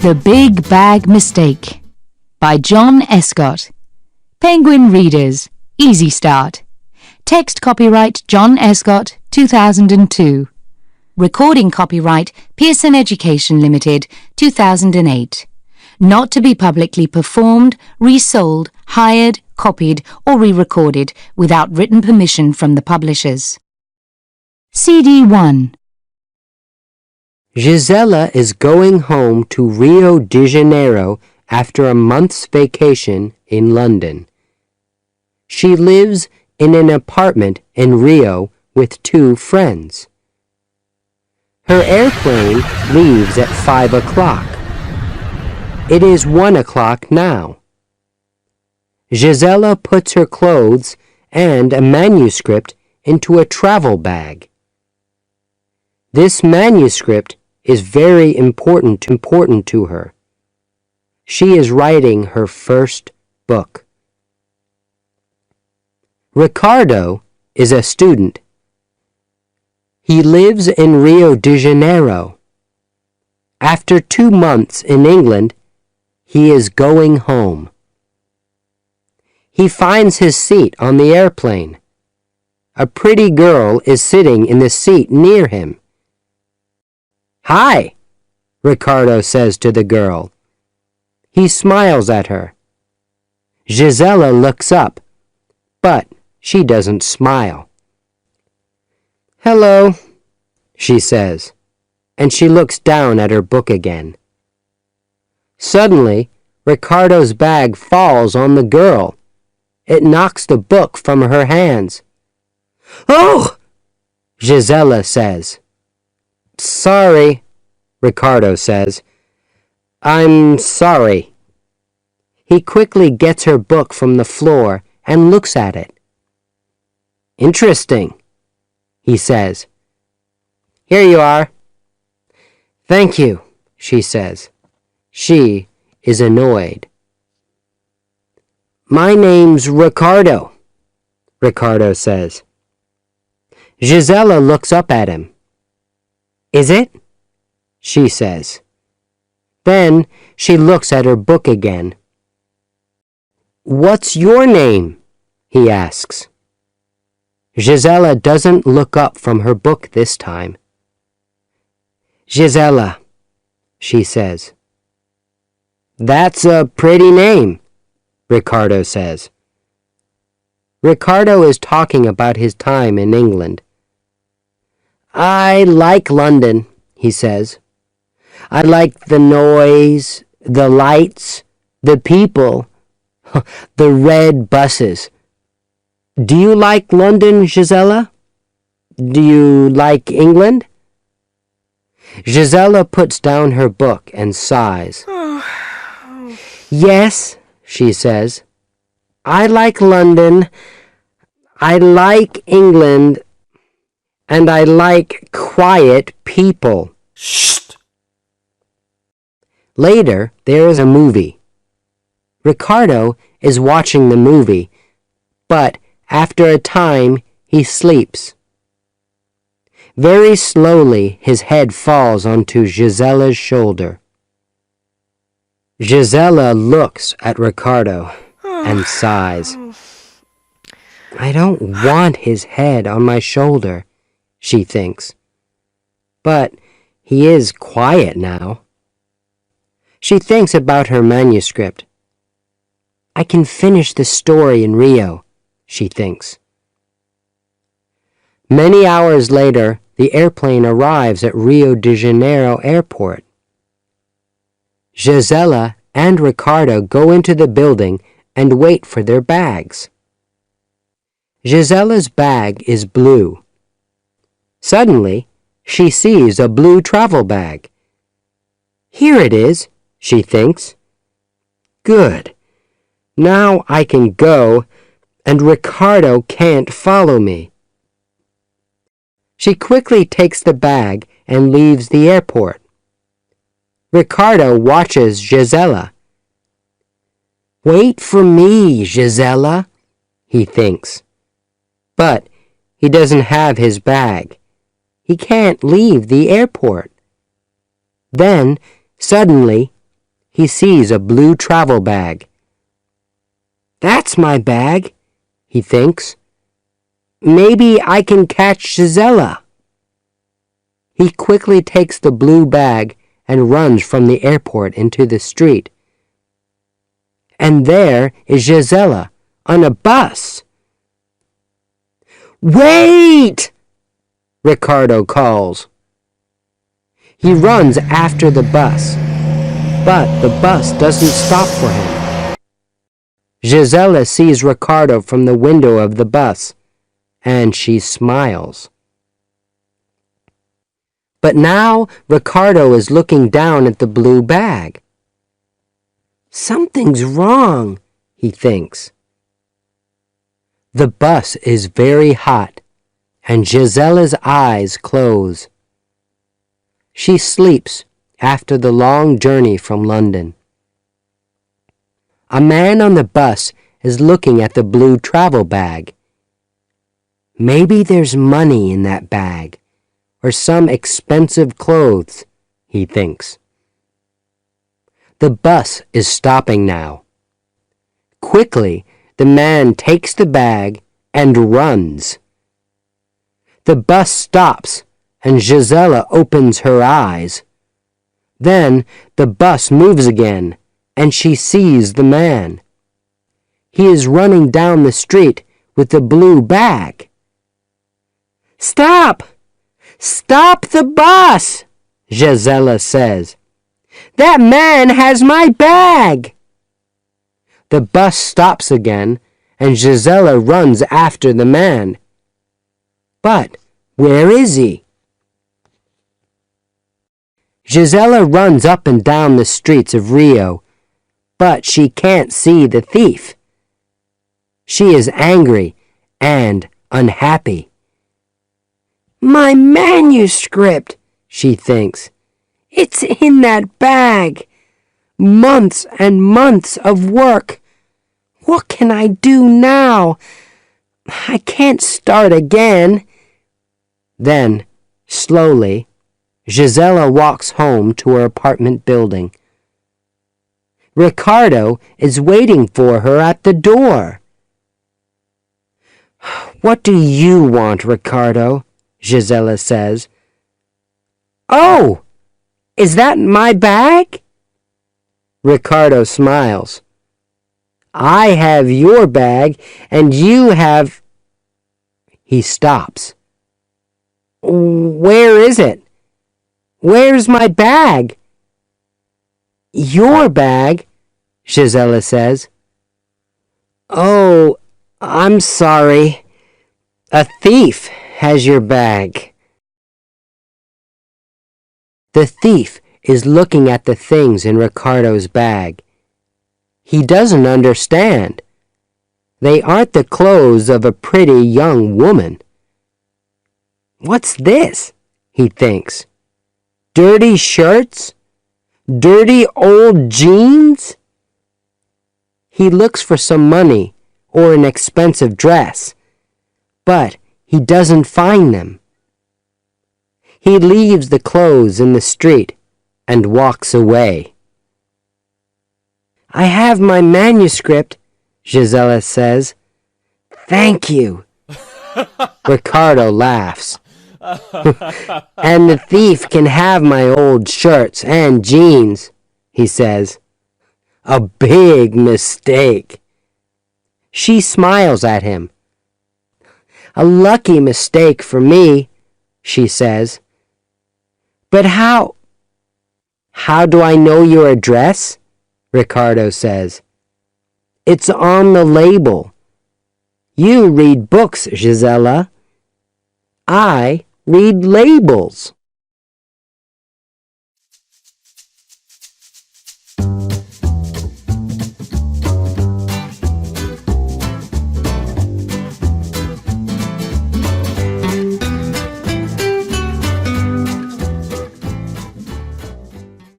The Big Bag Mistake by John Escott. Penguin Readers, Easy Start. Text copyright John Escott, 2002. Recording copyright Pearson Education Limited, 2008. Not to be publicly performed, resold, hired, copied or re-recorded without written permission from the publishers. CD 1. Gisela is going home to Rio de Janeiro after a month's vacation in London. She lives in an apartment in Rio with 2 friends. Her airplane leaves at 5 o'clock. It is 1 o'clock now. Gisela puts her clothes and a manuscript into a travel bag. This manuscript is very important to her. She is writing her first book. Ricardo is a student. He lives in Rio de Janeiro. After 2 months in England, he is going home. He finds his seat on the airplane. A pretty girl is sitting in the seat near him. "Hi," Ricardo says to the girl. He smiles at her. Gisela looks up, but she doesn't smile. "Hello," she says, and she looks down at her book again. Suddenly, Ricardo's bag falls on the girl. It knocks the book from her hands. "Oh!" Gisela says. "Sorry," Ricardo says. "I'm sorry." He quickly gets her book from the floor and looks at it. "Interesting," he says. "Here you are." "Thank you," she says. She is annoyed. "My name's Ricardo," Ricardo says. Gisela looks up at him. "Is it?" she says. Then she looks at her book again. "What's your name?" he asks. Gisela doesn't look up from her book this time. "Gisela," she says. "That's a pretty name," Ricardo says. Ricardo is talking about his time in England. "I like London," he says. "I like the noise, the lights, the people, the red buses. Do you like London, Gisela? Do you like England?" Gisela puts down her book and sighs. "Yes," she says. "I like London, I like England, and I like quiet people." Shh! Later, there is a movie. Ricardo is watching the movie, but after a time, he sleeps. Very slowly, his head falls onto Gisela's shoulder. Gisela looks at Ricardo and sighs. "I don't want his head on my shoulder," she thinks. But he is quiet now. She thinks about her manuscript. "I can finish the story in Rio," she thinks. Many hours later, the airplane arrives at Rio de Janeiro airport. Gisela and Ricardo go into the building and wait for their bags. Gisela's bag is blue. Suddenly, she sees a blue travel bag. "Here it is," she thinks. "Good. Now I can go, and Ricardo can't follow me." She quickly takes the bag and leaves the airport. Ricardo watches Gisela. "Wait for me, Gisela," he thinks. But he doesn't have his bag. He can't leave the airport. Then, suddenly, he sees a blue travel bag. That's my bag, he thinks. Maybe I can catch Gisela. He quickly takes the blue bag and runs from the airport into the street. And there is Gisela on a bus. Wait! Ricardo calls. He runs after the bus, but the bus doesn't stop for him. Gisela sees Ricardo from the window of the bus, and she smiles. But now Ricardo is looking down at the blue bag. Something's wrong, he thinks. The bus is very hot, and Gisela's eyes close. She sleeps after the long journey from London. A man on the bus is looking at the blue travel bag. Maybe there's money in that bag, or some expensive clothes, he thinks. The bus is stopping now. Quickly, the man takes the bag and runs. The bus stops, and Gisela opens her eyes. Then the bus moves again, and she sees the man. He is running down the street with the blue bag. Stop! Stop the bus! Gisela says. That man has my bag! The bus stops again, and Gisela runs after the man. But where is he? Gisela runs up and down the streets of Rio, but she can't see the thief. She is angry and unhappy. My manuscript, she thinks. It's in that bag. Months and months of work. What can I do now? I can't start again. Then, slowly, Gisela walks home to her apartment building. Ricardo is waiting for her at the door. What do you want, Ricardo? Gisela says. Oh! Is that my bag? Ricardo smiles. I have your bag, and you have... He stops. Where is it? Where's my bag? Your bag, Gisela says. Oh, I'm sorry. A thief has your bag. The thief is looking at the things in Ricardo's bag. He doesn't understand. They aren't the clothes of a pretty young woman. What's this? He thinks. Dirty shirts? Dirty old jeans? He looks for some money or an expensive dress, but he doesn't find them. He leaves the clothes in the street and walks away. I have my manuscript, Gisela says. Thank you. Ricardo laughs. And the thief can have my old shirts and jeans, he says. A big mistake. She smiles at him. A lucky mistake for me, she says. But how? How do I know your address? Ricardo says. It's on the label. You read books, Gisela. I read labels.